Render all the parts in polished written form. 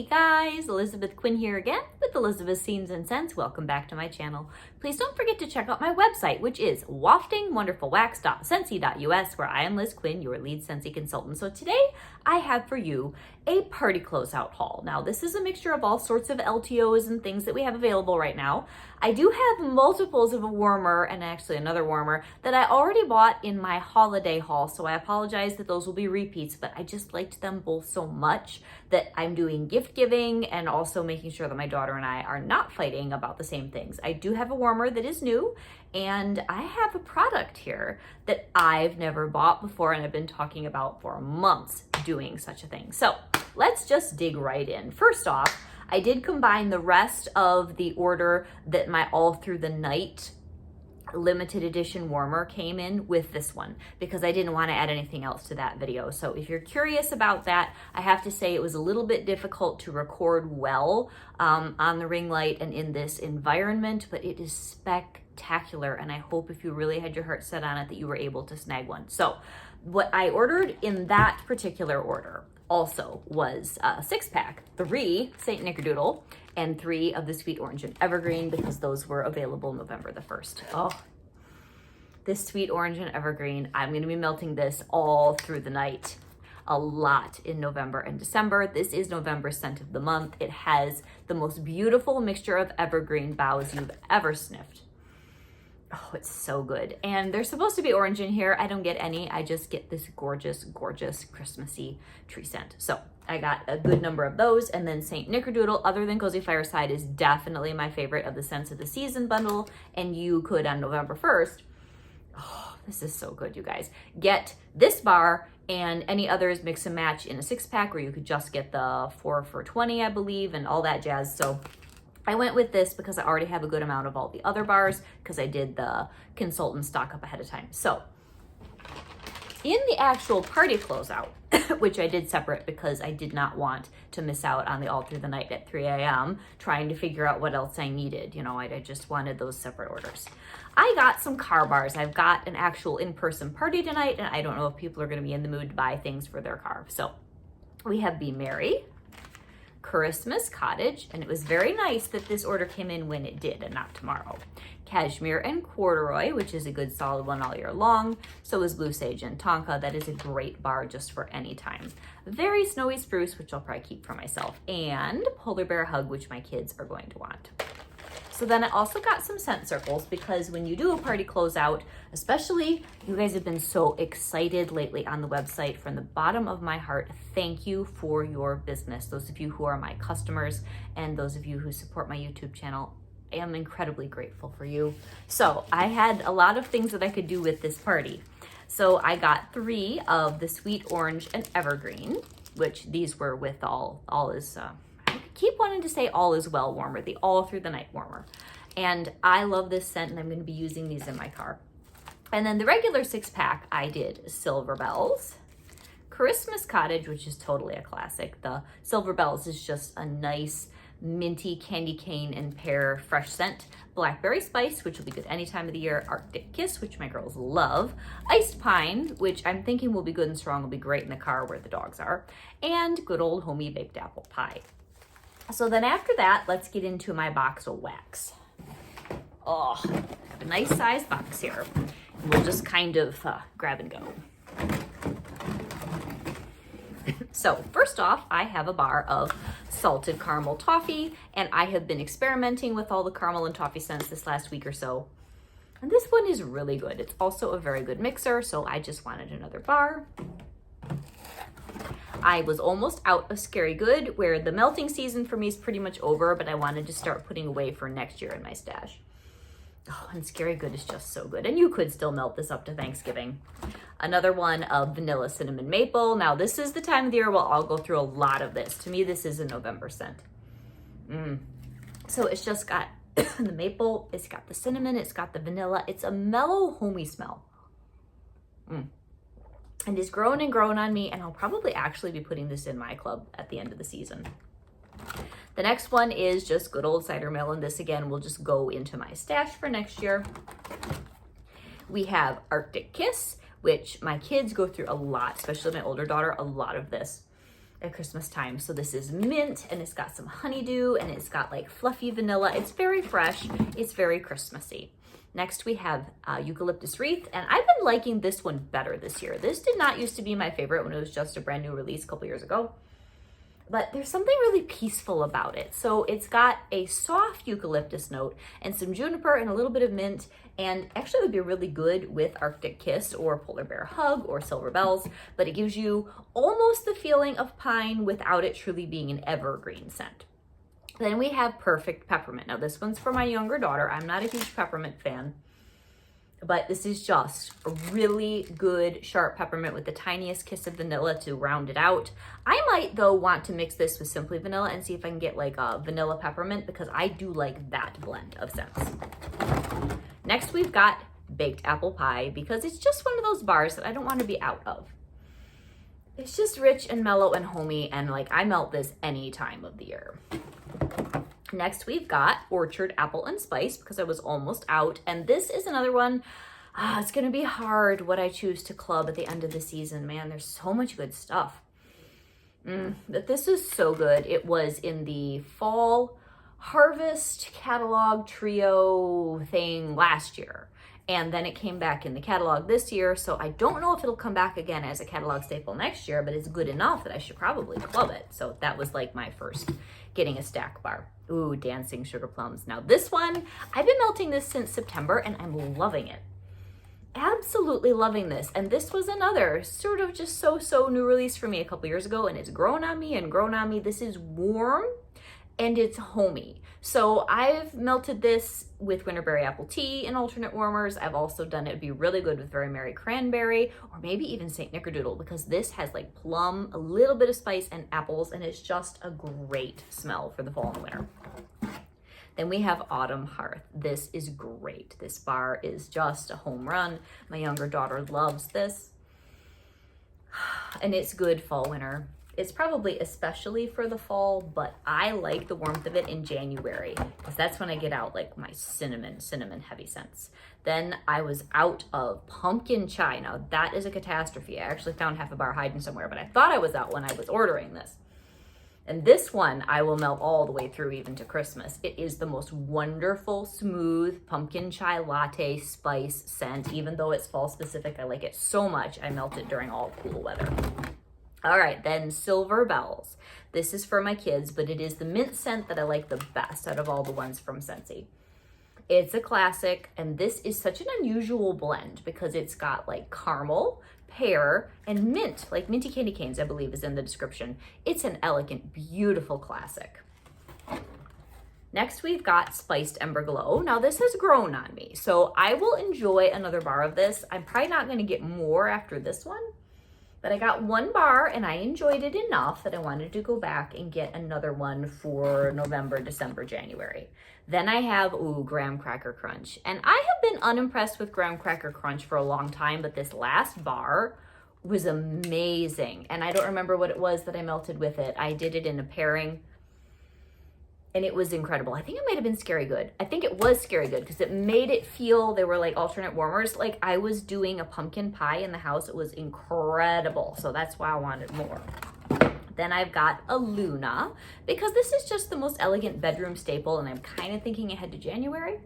Hey guys, Elizabeth Quinn here again with Elizabeth's Scenes and Scents. Welcome back to my channel. Please don't forget to check out my website, which is waftingwonderfulwax.scentsy.us, where I am Liz Quinn, your lead Scentsy consultant. So today I have for you a party closeout haul. Now this is a mixture of all sorts of LTOs and things that we have available right now. I do have multiples of a warmer and actually another warmer that I already bought in my holiday haul, so I apologize that those will be repeats, but I just liked them both so much that I'm doing gift giving and also making sure that my daughter and I are not fighting about the same things. I do have a warmer that is new, and I have a product here that I've never bought before and I've been talking about for months doing such a thing. So let's just dig right in. First off, I did combine the rest of the order that my all through the night limited edition warmer came in with this one because I didn't want to add anything else to that video. So if you're curious about that, I have to say it was a little bit difficult to record well on the ring light and in this environment, but it is spectacular, and I hope if you really had your heart set on it that you were able to snag one. So what I ordered in that particular order also was a 6-pack, 3 St. Nickerdoodle and 3 of the Sweet Orange and Evergreen, because those were available November the 1st. Oh, this Sweet Orange and Evergreen, I'm going to be melting this all through the night. A lot in November and December. This is November's scent of the month. It has the most beautiful mixture of evergreen boughs you've ever sniffed. Oh, it's so good. And there's supposed to be orange in here. I don't get any. I just get this gorgeous, gorgeous Christmassy tree scent. So I got a good number of those. And then St. Nickerdoodle, other than Cozy Fireside, is definitely my favorite of the Scents of the Season bundle. And you could, on November 1st, oh, this is so good, you guys, get this bar and any others, mix and match in a 6-pack, where you could just get the 4 for $20, I believe, and all that jazz. So I went with this because I already have a good amount of all the other bars because I did the consultant stock up ahead of time. So in the actual party closeout, which I did separate because I did not want to miss out on the all through the night at 3 a.m. trying to figure out what else I needed. You know, I just wanted those separate orders. I got some car bars. I've got an actual in-person party tonight, and I don't know if people are going to be in the mood to buy things for their car. So we have Be Merry, Christmas Cottage, and it was very nice that this order came in when it did and not tomorrow. Cashmere and Corduroy, which is a good solid one all year long. So is Blue Sage and Tonka. That is a great bar just for any time. Very Snowy Spruce, which I'll probably keep for myself, and Polar Bear Hug, which my kids are going to want. So then I also got some scent circles, because when you do a party closeout, especially, you guys have been so excited lately on the website. From the bottom of my heart, thank you for your business. Those of you who are my customers and those of you who support my YouTube channel, I am incredibly grateful for you. So I had a lot of things that I could do with this party. So I got 3 of the Sweet Orange and Evergreen, which these were with all is, I keep wanting to say all is well warmer, the all through the night warmer. And I love this scent, and I'm going to be using these in my car. And then the regular 6-pack, I did Silver Bells, Christmas Cottage, which is totally a classic. The Silver Bells is just a nice minty candy cane and pear fresh scent. Blackberry Spice, which will be good any time of the year. Arctic Kiss, which my girls love. Iced Pine, which I'm thinking will be good and strong, will be great in the car where the dogs are. And good old homey baked apple pie. So then after that, let's get into my box of wax. Oh, I have a nice size box here. We'll just kind of grab and go. So first off, I have a bar of salted caramel toffee, and I have been experimenting with all the caramel and toffee scents this last week or so. And this one is really good. It's also a very good mixer, so I just wanted another bar. I was almost out of Scary Good, where the melting season for me is pretty much over, but I wanted to start putting away for next year in my stash. Oh, and Scary Good is just so good. And you could still melt this up to Thanksgiving. Another one of Vanilla Cinnamon Maple. Now, this is the time of the year where I'll go through a lot of this. To me, this is a November scent. So it's just got the maple, it's got the cinnamon, it's got the vanilla. It's a mellow, homey smell. And it's grown and grown on me, and I'll probably actually be putting this in my club at the end of the season. The next one is just good old cider mill, and this again will just go into my stash for next year. We have Arctic Kiss, which my kids go through a lot, especially my older daughter, a lot of this. at Christmas time. So this is mint, and it's got some honeydew, and it's got like fluffy vanilla. It's very fresh. It's very Christmassy. Next we have eucalyptus wreath, and I've been liking this one better this year. This did not used to be my favorite when it was just a brand new release a couple years ago, but there's something really peaceful about it. So it's got a soft eucalyptus note and some juniper and a little bit of mint, and actually would be really good with Arctic Kiss or Polar Bear Hug or Silver Bells, but it gives you almost the feeling of pine without it truly being an evergreen scent. Then we have Perfect Peppermint. Now this one's for my younger daughter. I'm not a huge peppermint fan, but this is just a really good sharp peppermint with the tiniest kiss of vanilla to round it out. I might though want to mix this with Simply Vanilla and see if I can get like a vanilla peppermint, because I do like that blend of scents. Next we've got Baked Apple Pie, because it's just one of those bars that I don't want to be out of. It's just rich and mellow and homey, and like I melt this any time of the year. Next we've got Orchard Apple and Spice, because I was almost out, and this is another one. It's gonna be hard what I choose to club at the end of the season. Man, there's so much good stuff. But this is so good. It was in the fall harvest catalog trio thing last year, and then it came back in the catalog this year, so I don't know if it'll come back again as a catalog staple next year, but it's good enough that I should probably club it. So that was like my first getting a stack bar. Ooh, Dancing Sugar Plums. Now this one, I've been melting this since September, and I'm loving it. Absolutely loving this. And this was another sort of just so new release for me a couple years ago, and it's grown on me and grown on me. This is warm and it's homey. So I've melted this with Winterberry Apple Tea and alternate warmers. I've also done it, it'd be really good with Very Merry Cranberry, or maybe even St. Nickerdoodle, because this has like plum, a little bit of spice, and apples, and it's just a great smell for the fall and winter. Then we have Autumn Hearth. This is great. This bar is just a home run. My younger daughter loves this. And it's good fall, winter. It's probably especially for the fall, but I like the warmth of it in January, because that's when I get out like my cinnamon heavy scents. Then I was out of pumpkin chai. Now that is a catastrophe. I actually found half a bar hiding somewhere, but I thought I was out when I was ordering this. And this one I will melt all the way through, even to Christmas. It is the most wonderful, smooth pumpkin chai latte spice scent. Even though it's fall specific, I like it so much. I melt it during all cool weather. All right, then Silver Bells. This is for my kids, but it is the mint scent that I like the best out of all the ones from Scentsy. It's a classic, and this is such an unusual blend because it's got like caramel, pear, and mint, like minty candy canes, I believe is in the description. It's an elegant, beautiful classic. Next, we've got Spiced Ember Glow. Now this has grown on me, so I will enjoy another bar of this. I'm probably not gonna get more after this one, but I got one bar and I enjoyed it enough that I wanted to go back and get another one for November, December, January. Then I have, Graham Cracker Crunch. And I have been unimpressed with Graham Cracker Crunch for a long time, but this last bar was amazing. And I don't remember what it was that I melted with it. I did it in a pairing, and it was incredible. I think it might have been Scary Good. I think it was Scary Good because it made it feel, they were like alternate warmers, like I was doing a pumpkin pie in the house. It was incredible. So that's why I wanted more. Then I've got a Luna, because this is just the most elegant bedroom staple, and I'm kind of thinking ahead to January.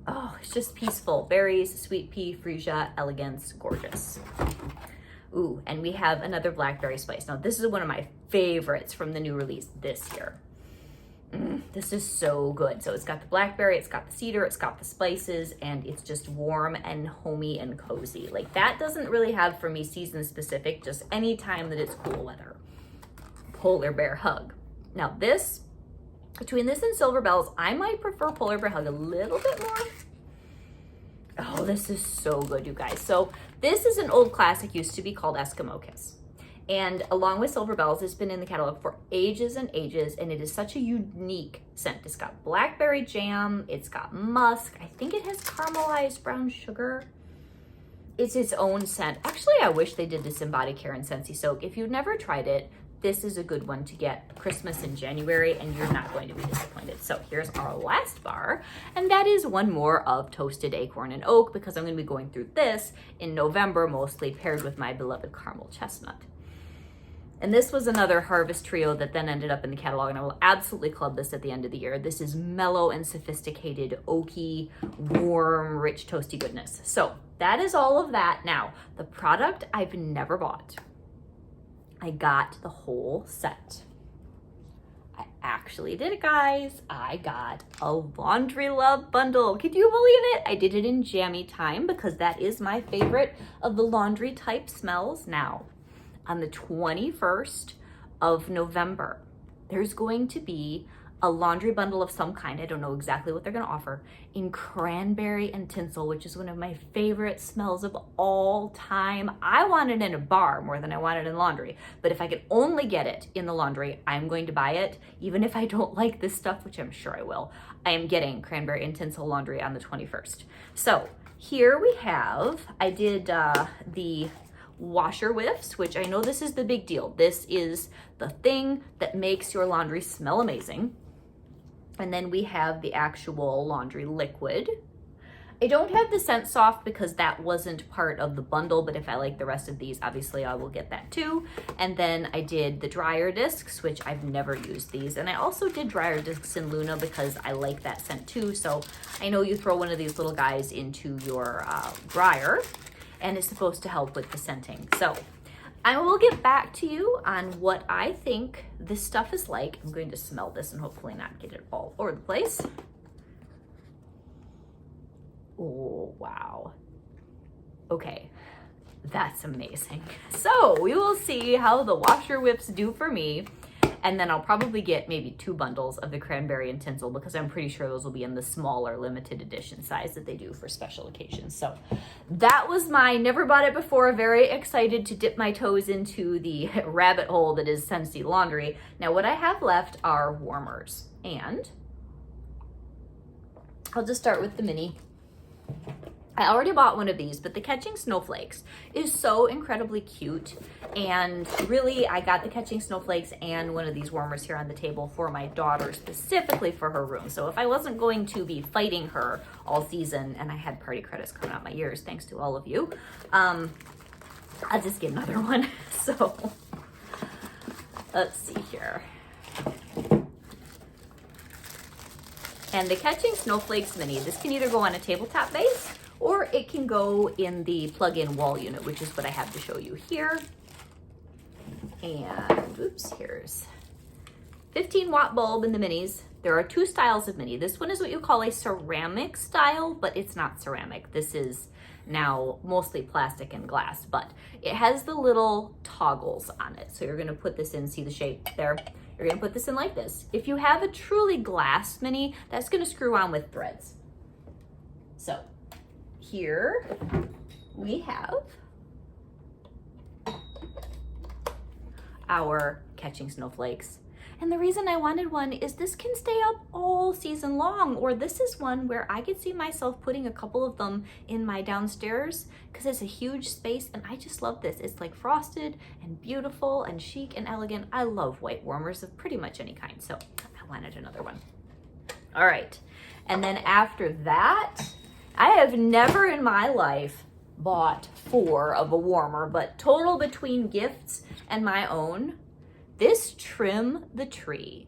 Oh, it's just peaceful. Berries, sweet pea, freesia, elegance, gorgeous. Ooh, and we have another blackberry spice. Now this is one of my favorites from the new release this year. This is so good. So it's got the blackberry, it's got the cedar, it's got the spices, and it's just warm and homey and cozy. Like that doesn't really have for me season specific, just any time that it's cool weather. Polar Bear Hug. Now this, between this and Silver Bells, I might prefer Polar Bear Hug a little bit more. Oh, this is so good, you guys. So this is an old classic, used to be called Eskimo Kiss. And along with Silver Bells, it's been in the catalog for ages and ages, and it is such a unique scent. It's got blackberry jam, it's got musk, I think it has caramelized brown sugar. It's its own scent. Actually, I wish they did this in Body Care and Scentsy Soak. If you've never tried it, this is a good one to get Christmas in January, and you're not going to be disappointed. So here's our last bar, and that is one more of Toasted Acorn and Oak, because I'm going to be going through this in November, mostly paired with my beloved Caramel Chestnut. And this was another Harvest Trio that then ended up in the catalog, and I will absolutely club this at the end of the year. This is mellow and sophisticated, oaky, warm, rich, toasty goodness. So that is all of that. Now, the product I've never bought. I got the whole set. I actually did it, guys. I got a Laundry Love bundle. Can you believe it? I did it in jammy time because that is my favorite of the laundry type smells. Now, on the 21st of November, there's going to be a laundry bundle of some kind. I don't know exactly what they're going to offer, in cranberry and tinsel, which is one of my favorite smells of all time. I want it in a bar more than I want it in laundry, but if I could only get it in the laundry, I'm going to buy it. Even if I don't like this stuff, which I'm sure I will, I am getting cranberry and tinsel laundry on the 21st. So here we have, I did the washer whiffs, which I know this is the big deal. This is the thing that makes your laundry smell amazing. And then we have the actual laundry liquid. I don't have the scent soft because that wasn't part of the bundle, but if I like the rest of these, obviously I will get that too. And then I did the dryer discs, which I've never used these. And I also did dryer discs in Luna because I like that scent too. So I know you throw one of these little guys into your dryer, and it's supposed to help with the scenting. So I will get back to you on what I think this stuff is like. I'm going to smell this and hopefully not get it all over the place. Oh, wow. Okay, that's amazing. So we will see how the washer whips do for me. And then I'll probably get maybe 2 bundles of the cranberry and tinsel because I'm pretty sure those will be in the smaller limited edition size that they do for special occasions. So that was my never bought it before, very excited to dip my toes into the rabbit hole that is Scentsy Laundry. Now what I have left are warmers, and I'll just start with the mini. I already bought one of these, but the Catching Snowflakes is so incredibly cute. And really, I got the Catching Snowflakes and one of these warmers here on the table for my daughter, specifically for her room. So if I wasn't going to be fighting her all season, and I had party credits coming out my ears, thanks to all of you, I'll just get another one. So let's see here. And the Catching Snowflakes Mini, this can either go on a tabletop base or it can go in the plug-in wall unit, which is what I have to show you here. And oops, here's 15-watt bulb in the minis. There are 2 styles of mini. This one is what you call a ceramic style, but it's not ceramic. This is now mostly plastic and glass, but it has the little toggles on it. So you're gonna put this in, see the shape there? You're gonna put this in like this. If you have a truly glass mini, that's gonna screw on with threads. So here we have our Catching Snowflakes. And the reason I wanted one is this can stay up all season long, or this is one where I could see myself putting a couple of them in my downstairs because it's a huge space and I just love this. It's like frosted and beautiful and chic and elegant. I love white warmers of pretty much any kind, so I wanted another one. All right, and then after that, I have never in my life bought 4 of a warmer, but total between gifts and my own, this Trim the Tree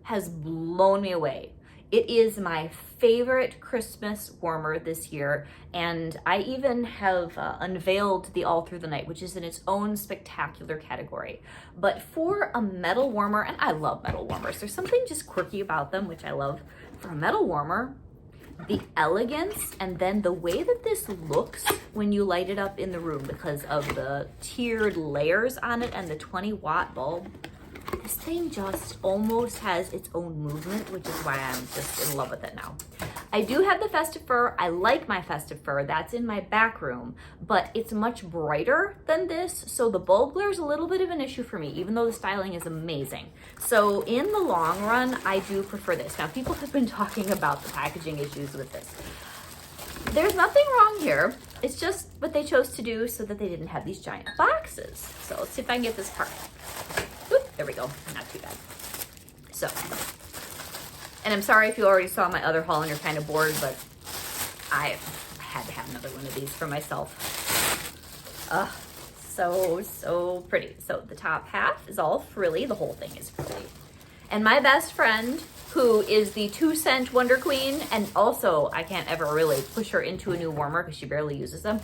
has blown me away. It is my favorite Christmas warmer this year, and I even have unveiled the All Through the Night, which is in its own spectacular category. But for a metal warmer, and I love metal warmers, there's something just quirky about them, which I love. For a metal warmer, the elegance and then the way that this looks when you light it up in the room because of the tiered layers on it and the 20-watt bulb, this thing just almost has its own movement, which is why I'm just in love with it now. I do have the Festive Fur. I like my Festive Fur. That's in my back room, but it's much brighter than this, so the bulb glare is a little bit of an issue for me, even though the styling is amazing. So in the long run, I do prefer this. Now, people have been talking about the packaging issues with this. There's nothing wrong here. It's just what they chose to do so that they didn't have these giant boxes. So let's see if I can get this part. Oop, there we go, not too bad. So, and I'm sorry if you already saw my other haul and you're kind of bored, but I had to have another one of these for myself. so pretty. So the top half is all frilly. The whole thing is frilly. And my best friend, who is the 2-cent Wonder Queen, and also I can't ever really push her into a new warmer because she barely uses them.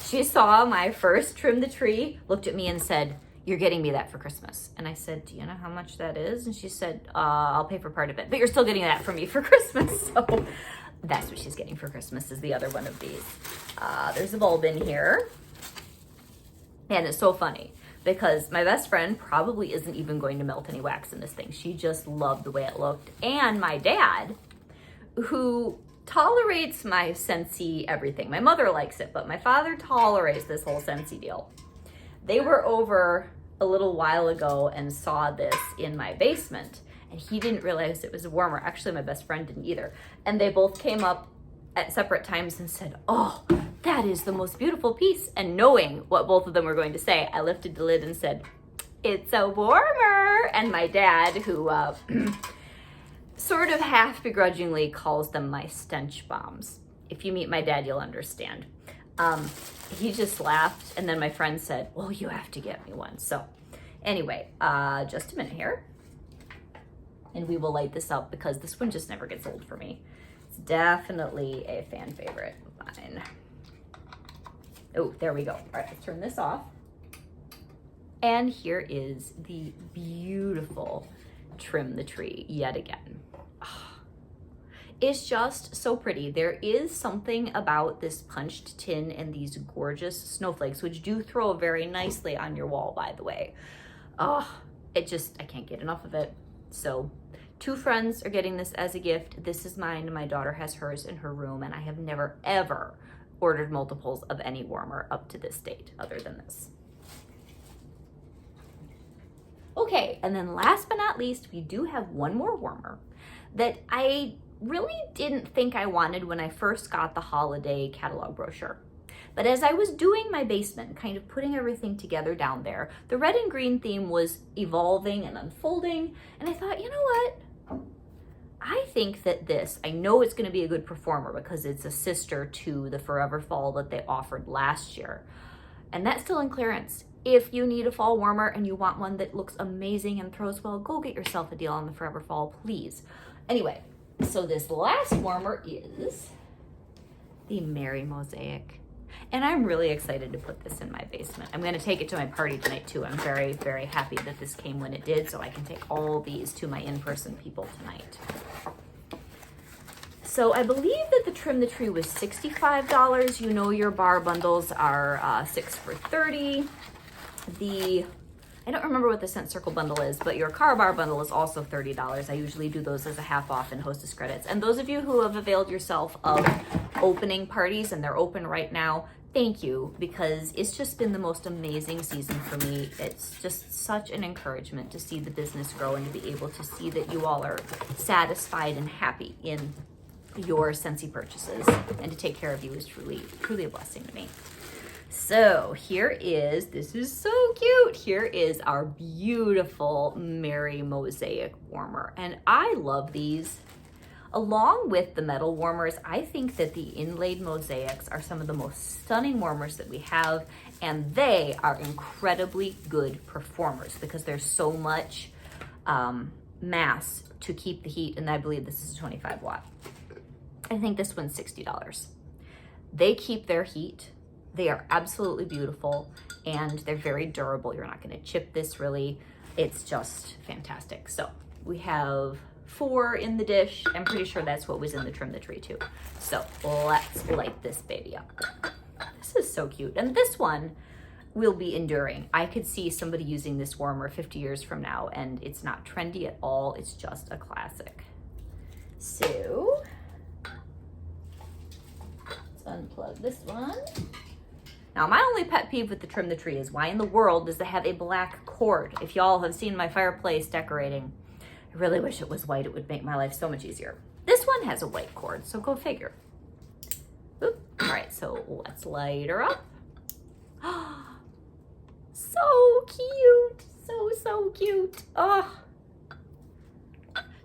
She saw my first Trim the Tree, looked at me and said, "You're getting me that for Christmas." And I said, "Do you know how much that is?" And she said, "I'll pay for part of it, but you're still getting that for me for Christmas." So that's what she's getting for Christmas, is the other one of these. There's a bulb in here. And it's so funny because my best friend probably isn't even going to melt any wax in this thing. She just loved the way it looked. And my dad, who tolerates my Scentsy everything. My mother likes it, but my father tolerates this whole Scentsy deal. They were over a little while ago and saw this in my basement, and he didn't realize it was a warmer. Actually, my best friend didn't either. And they both came up at separate times and said, "Oh, that is the most beautiful piece." And knowing what both of them were going to say, I lifted the lid and said, "It's a warmer." And my dad, who sort of half begrudgingly calls them my stench bombs. If you meet my dad, you'll understand. He just laughed, and then my friend said, "Well, you have to get me one." So anyway, just a minute here. And we will light this up because this one just never gets old for me. It's definitely a fan favorite of mine. Oh, there we go. All right, let's turn this off. And here is the beautiful Trim the Tree yet again. It's just so pretty. There is something about this punched tin and these gorgeous snowflakes, which do throw very nicely on your wall, by the way. I can't get enough of it. So 2 friends are getting this as a gift. This is mine, and my daughter has hers in her room, and I have never, ever ordered multiples of any warmer up to this date other than this. Okay, and then last but not least, we do have one more warmer that I really didn't think I wanted when I first got the holiday catalog brochure. But as I was doing my basement, kind of putting everything together down there, the red and green theme was evolving and unfolding, and I thought, you know what? I think that this, I know it's going to be a good performer because it's a sister to the Forever Fall that they offered last year. And that's still in clearance. If you need a fall warmer and you want one that looks amazing and throws well, go get yourself a deal on the Forever Fall, please. Anyway, so this last warmer is the Merry Mosaic. And I'm really excited to put this in my basement. I'm going to take it to my party tonight too. I'm very, very happy that this came when it did, so I can take all these to my in-person people tonight. So I believe that the Trim the Tree was $65. You know your bar bundles are 6 for $30. I don't remember what the Scent Circle bundle is, but your car bar bundle is also $30. I usually do those as a half off in Hostess credits. And those of you who have availed yourself of opening parties, and they're open right now, thank you, because it's just been the most amazing season for me. It's just such an encouragement to see the business grow and to be able to see that you all are satisfied and happy in your Scentsy purchases, and to take care of you is truly, truly a blessing to me. So this is so cute. Here is our beautiful Merry Mosaic warmer. And I love these. Along with the metal warmers, I think that the inlaid mosaics are some of the most stunning warmers that we have, and they are incredibly good performers because there's so much mass to keep the heat, and I believe this is a 25 watt. I think this one's $60. They keep their heat. They are absolutely beautiful, and they're very durable. You're not going to chip this really. It's just fantastic. So we have 4 in the dish. I'm pretty sure that's what was in the Trim the Tree too. So let's light this baby up. This is so cute. And this one will be enduring. I could see somebody using this warmer 50 years from now, and it's not trendy at all. It's just a classic. So let's unplug this one. Now, my only pet peeve with the Trim the Tree is why in the world does it have a black cord? If y'all have seen my fireplace decorating, I really wish it was white. It would make my life so much easier. This one has a white cord, so go figure. Oop. All right, so let's light her up. So cute, so cute. Oh,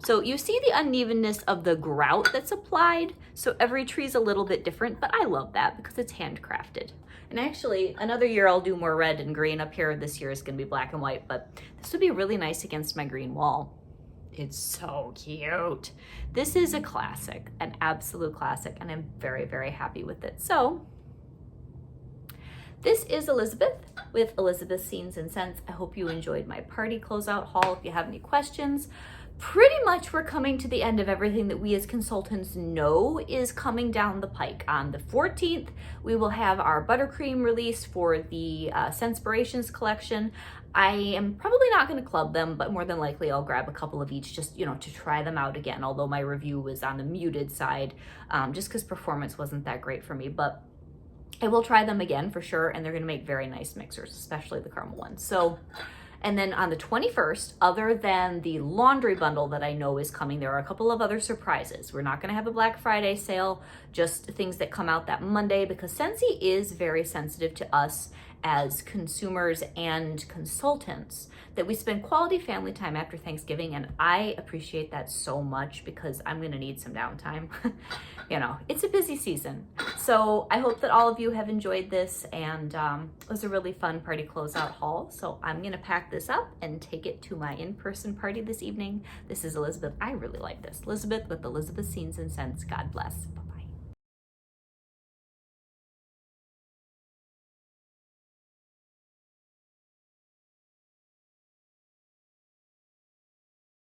So you see the unevenness of the grout that's applied. So every tree is a little bit different, but I love that because it's handcrafted. And actually, another year I'll do more red and green up here. This year is going to be black and white, but this would be really nice against my green wall. It's so cute. This is a classic, an absolute classic, and I'm very, very happy with it. So this is Elizabeth with Elizabeth's Scenes and Scents. I hope you enjoyed my party closeout haul. If you have any questions, pretty much we're coming to the end of everything that we as consultants know is coming down the pike. On the 14th, we will have our buttercream release for the Scentspirations collection. I am probably not going to club them, but more than likely I'll grab a couple of each just, to try them out again, although my review was on the muted side, just because performance wasn't that great for me. But I will try them again for sure, and they're going to make very nice mixers, especially the caramel ones. So, and then on the 21st, other than the laundry bundle that I know is coming, there are a couple of other surprises. We're not going to have a Black Friday sale, just things that come out that Monday, because Scentsy is very sensitive to us as consumers and consultants, that we spend quality family time after Thanksgiving, and I appreciate that so much because I'm going to need some downtime. It's a busy season. So I hope that all of you have enjoyed this, and it was a really fun party closeout haul. So I'm going to pack this up and take it to my in-person party this evening. This is Elizabeth. I really like this. Elizabeth with Elizabeth's Scenes and Scents. God bless. Bye-bye.